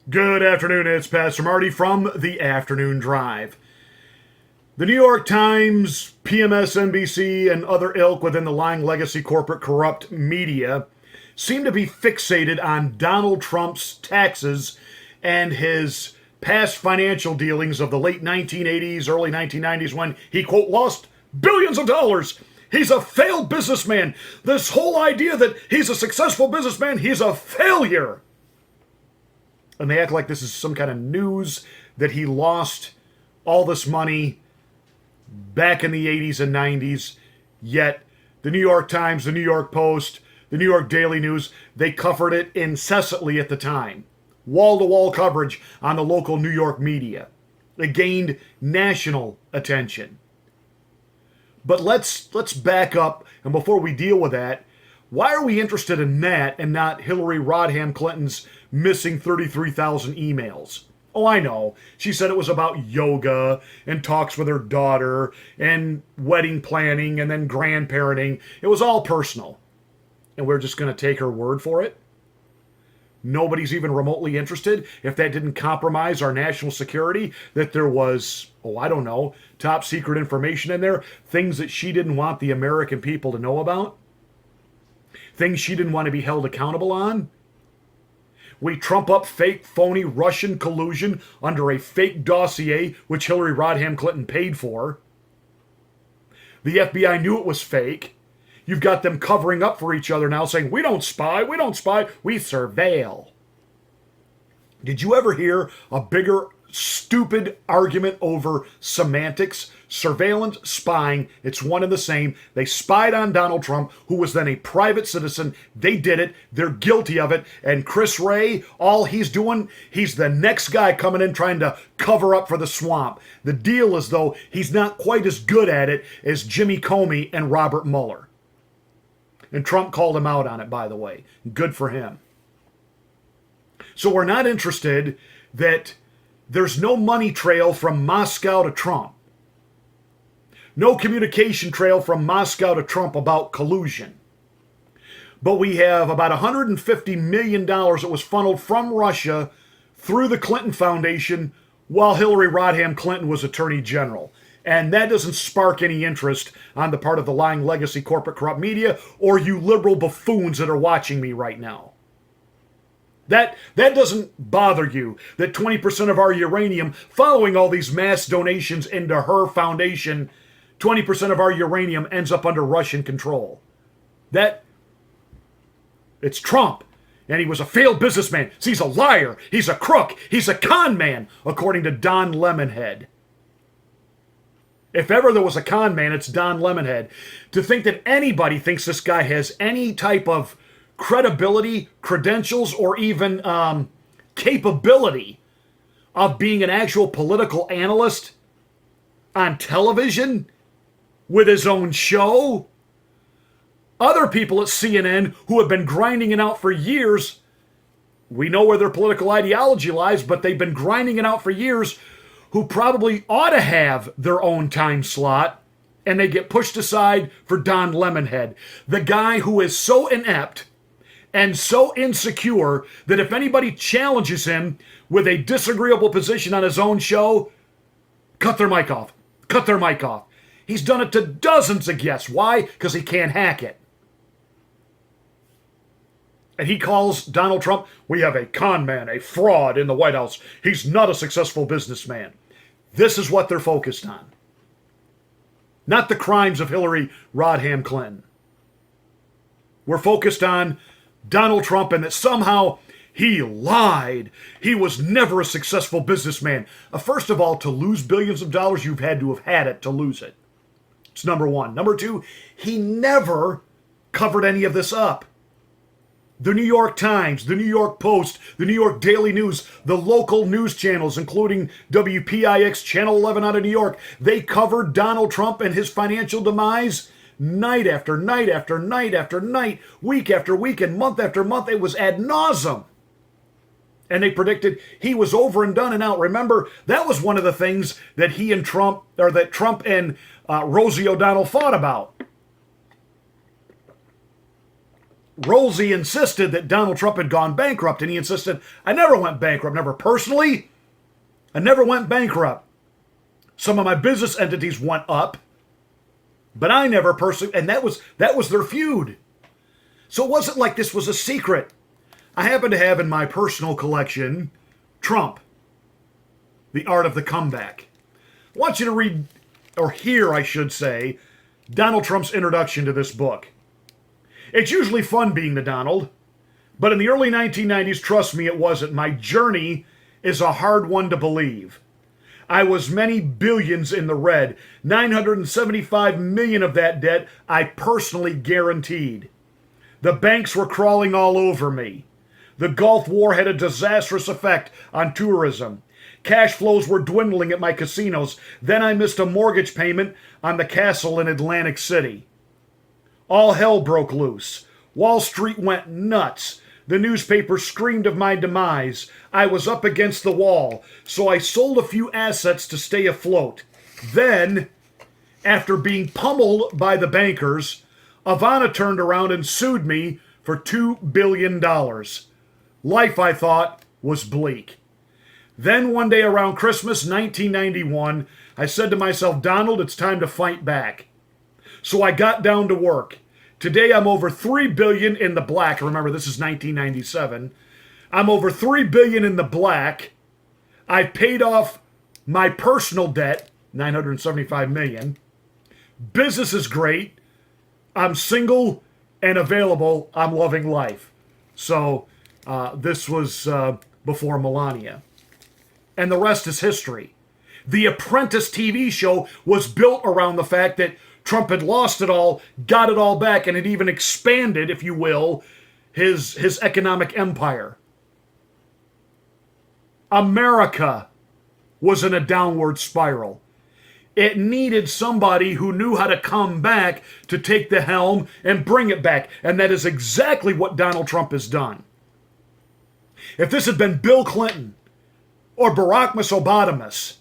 Good afternoon, it's Pastor Marty from the Afternoon Drive. The New York Times, PMSNBC, and other ilk within the lying legacy corporate corrupt media seem to be fixated on Donald Trump's taxes and his past financial dealings of the late 1980s, early 1990s when he, quote, lost billions of dollars. He's a failed businessman. This whole idea that he's a successful businessman, he's a failure. And they act like this is some kind of news that he lost all this money back in the 80s and 90s. Yet the New York Times, the New York Post, the New York Daily News, they covered it incessantly at the time. Wall-to-wall coverage on the local New York media. It gained national attention. But let's back up, and before we deal with that, why are we interested in that and not Hillary Rodham Clinton's missing 33,000 emails? Oh, I know. She said it was about yoga and talks with her daughter and wedding planning and then grandparenting. It was all personal. And we're just going to take her word for it? Nobody's even remotely interested if that didn't compromise our national security, that there was, top secret information in there, things that she didn't want the American people to know about, things she didn't want to be held accountable on. We trump up fake, phony Russian collusion under a fake dossier, which Hillary Rodham Clinton paid for. The FBI knew it was fake. You've got them covering up for each other now, saying, we don't spy, we surveil. Did you ever hear a bigger, stupid argument over semantics? Surveillance, spying, it's one and the same. They spied on Donald Trump, who was then a private citizen. They did it. They're guilty of it. And Chris Wray, all he's doing, he's the next guy coming in trying to cover up for the swamp. The deal is, though, he's not quite as good at it as Jimmy Comey and Robert Mueller. And Trump called him out on it, by the way. Good for him. So we're not interested that there's no money trail from Moscow to Trump. No communication trail from Moscow to Trump about collusion. But we have about $150 million that was funneled from Russia through the Clinton Foundation while Hillary Rodham Clinton was Attorney General. And that doesn't spark any interest on the part of the lying legacy corporate corrupt media or you liberal buffoons that are watching me right now. That doesn't bother you, that 20% of our uranium, following all these mass donations into her foundation, 20% of our uranium ends up under Russian control. It's Trump. And he was a failed businessman. So he's a liar. He's a crook. He's a con man, according to Don Lemonhead. If ever there was a con man, it's Don Lemonhead. To think that anybody thinks this guy has any type of credibility, credentials, or even capability of being an actual political analyst on television with his own show. Other people at CNN who have been grinding it out for years, we know where their political ideology lies, but they've been grinding it out for years, who probably ought to have their own time slot, and they get pushed aside for Don Lemonhead, the guy who is so inept and so insecure that if anybody challenges him with a disagreeable position on his own show, cut their mic off. Cut their mic off. He's done it to dozens of guests. Why? Because he can't hack it. And he calls Donald Trump, we have a con man, a fraud in the White House. He's not a successful businessman. This is what they're focused on. Not the crimes of Hillary Rodham Clinton. We're focused on Donald Trump and that somehow he lied. He was never a successful businessman. First of all, to lose billions of dollars, you've had to have had it to lose it. It's number one. Number two, he never covered any of this up. The New York Times, the New York Post, the New York Daily News, the local news channels, including WPIX, Channel 11 out of New York, they covered Donald Trump and his financial demise night after night after night after night, week after week, and month after month. It was ad nauseum. And they predicted he was over and done and out. Remember, that was one of the things that Trump and Rosie O'Donnell fought about. Rosie insisted that Donald Trump had gone bankrupt, and he insisted, I never went bankrupt, never personally. I never went bankrupt. Some of my business entities went up, but I never personally, and that was their feud. So it wasn't like this was a secret. I happen to have in my personal collection Trump, The Art of the Comeback. I want you to read, or hear, I should say, Donald Trump's introduction to this book. It's usually fun being the Donald, but in the early 1990s, trust me, it wasn't. My journey is a hard one to believe. I was many billions in the red. 975 million of that debt I personally guaranteed. The banks were crawling all over me. The Gulf War had a disastrous effect on tourism. Cash flows were dwindling at my casinos. Then I missed a mortgage payment on the castle in Atlantic City. All hell broke loose. Wall Street went nuts. The newspaper screamed of my demise. I was up against the wall, so I sold a few assets to stay afloat. Then, after being pummeled by the bankers, Ivana turned around and sued me for $2 billion. Life, I thought, was bleak. Then one day around Christmas 1991, I said to myself, Donald, it's time to fight back. So I got down to work. Today I'm over $3 billion in the black. Remember, this is 1997. I'm over $3 billion in the black. I paid off my personal debt, $975 million. Business is great. I'm single and available. I'm loving life. So this was before Melania. And the rest is history. The Apprentice TV show was built around the fact that Trump had lost it all, got it all back, and had even expanded, if you will, his economic empire. America was in a downward spiral. It needed somebody who knew how to come back to take the helm and bring it back. And that is exactly what Donald Trump has done. If this had been Bill Clinton or Barack Obama,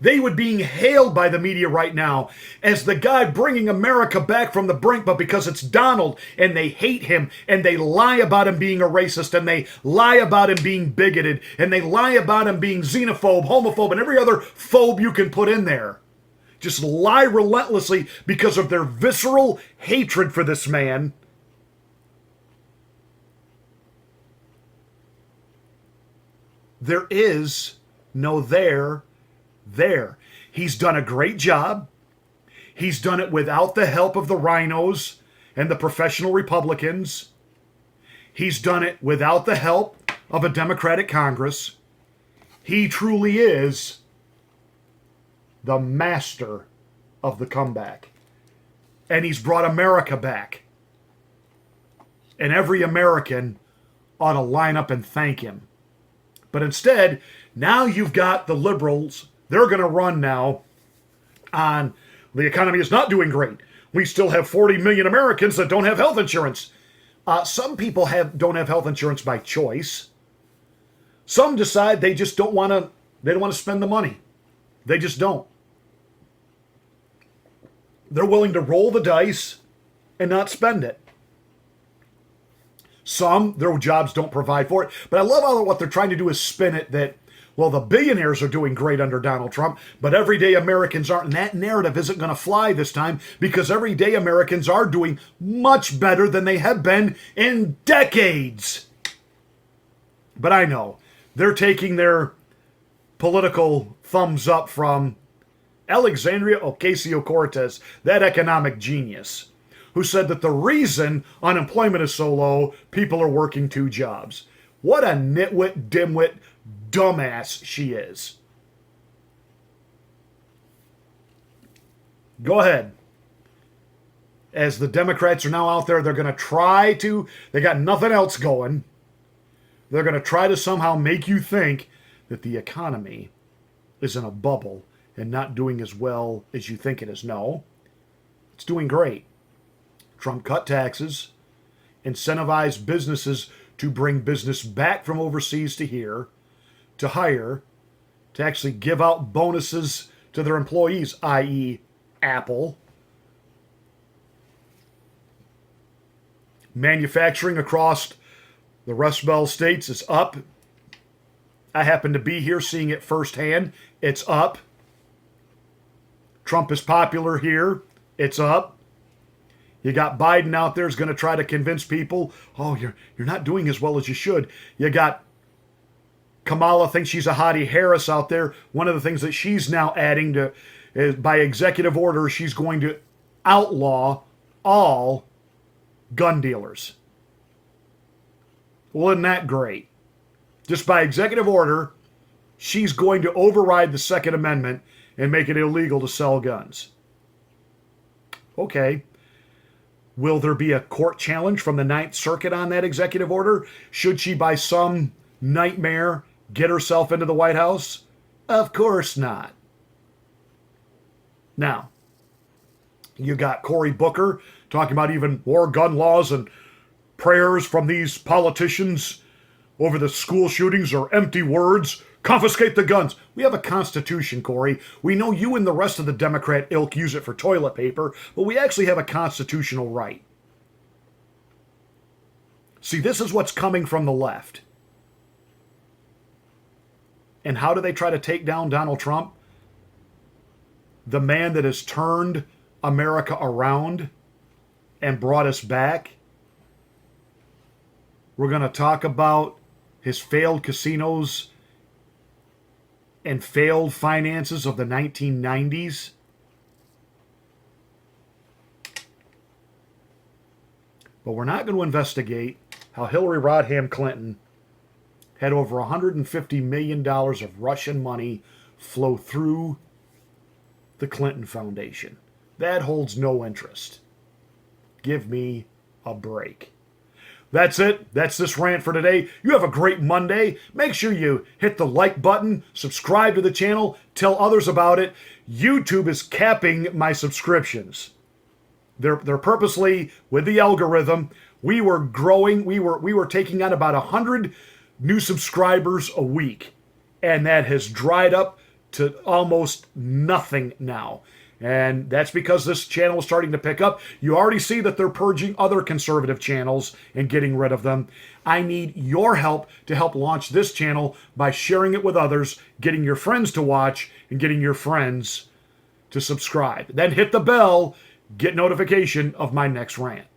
they would be hailed by the media right now as the guy bringing America back from the brink, but because it's Donald and they hate him and they lie about him being a racist and they lie about him being bigoted and they lie about him being xenophobe, homophobe, and every other phobe you can put in there. Just lie relentlessly because of their visceral hatred for this man. There is no there. He's done a great job. He's done it without the help of the rhinos and the professional Republicans. He's done it without the help of a Democratic Congress. He truly is the master of the comeback. And he's brought America back. And every American ought to line up and thank him. But instead, now you've got the liberals. They're going to run now on the economy is not doing great. We still have 40 million Americans that don't have health insurance. Some people don't have health insurance by choice. Some decide they just don't want to. They don't want to spend the money. They just don't. They're willing to roll the dice and not spend it. Some, their jobs don't provide for it. But I love how what they're trying to do is spin it that, well, the billionaires are doing great under Donald Trump, but everyday Americans aren't. And that narrative isn't going to fly this time because everyday Americans are doing much better than they have been in decades. But I know they're taking their political thumbs up from Alexandria Ocasio-Cortez, that economic genius, who said that the reason unemployment is so low, people are working 2 jobs. What a nitwit, dimwit, dumbass she is. Go ahead. As the Democrats are now out there, they're going to they got nothing else going. They're going to try to somehow make you think that the economy is in a bubble and not doing as well as you think it is. No, it's doing great. Trump cut taxes, incentivized businesses to bring business back from overseas to here, to hire, to actually give out bonuses to their employees, i.e. Apple. Manufacturing across the Rust Belt states is up. I happen to be here seeing it firsthand. It's up. Trump is popular here. It's up. You got Biden out there is going to try to convince people, oh, you're not doing as well as you should. You got Kamala thinks she's a hottie Harris out there. One of the things that she's now adding to is by executive order, she's going to outlaw all gun dealers. Well, isn't that great? Just by executive order, she's going to override the Second Amendment and make it illegal to sell guns. Okay. Will there be a court challenge from the Ninth Circuit on that executive order? Should she, by some nightmare, get herself into the White House? Of course not. Now, you got Cory Booker talking about even more gun laws and prayers from these politicians over the school shootings are empty words. Confiscate the guns. We have a constitution, Cory. We know you and the rest of the Democrat ilk use it for toilet paper, but we actually have a constitutional right. See, this is what's coming from the left. And how do they try to take down Donald Trump? The man that has turned America around and brought us back. We're going to talk about his failed casinos and failed finances of the 1990s. But we're not going to investigate how Hillary Rodham Clinton had over $150 million of Russian money flow through the Clinton Foundation. That holds no interest. Give me a break. That's it. That's this rant for today. You have a great Monday. Make sure you hit the like button, subscribe to the channel, tell others about it. YouTube is capping my subscriptions. They're purposely, with the algorithm, we were growing. We were taking on about 100 new subscribers a week, and that has dried up to almost nothing now. And that's because this channel is starting to pick up. You already see that they're purging other conservative channels and getting rid of them. I need your help to help launch this channel by sharing it with others, getting your friends to watch, and getting your friends to subscribe. Then hit the bell, get notification of my next rant.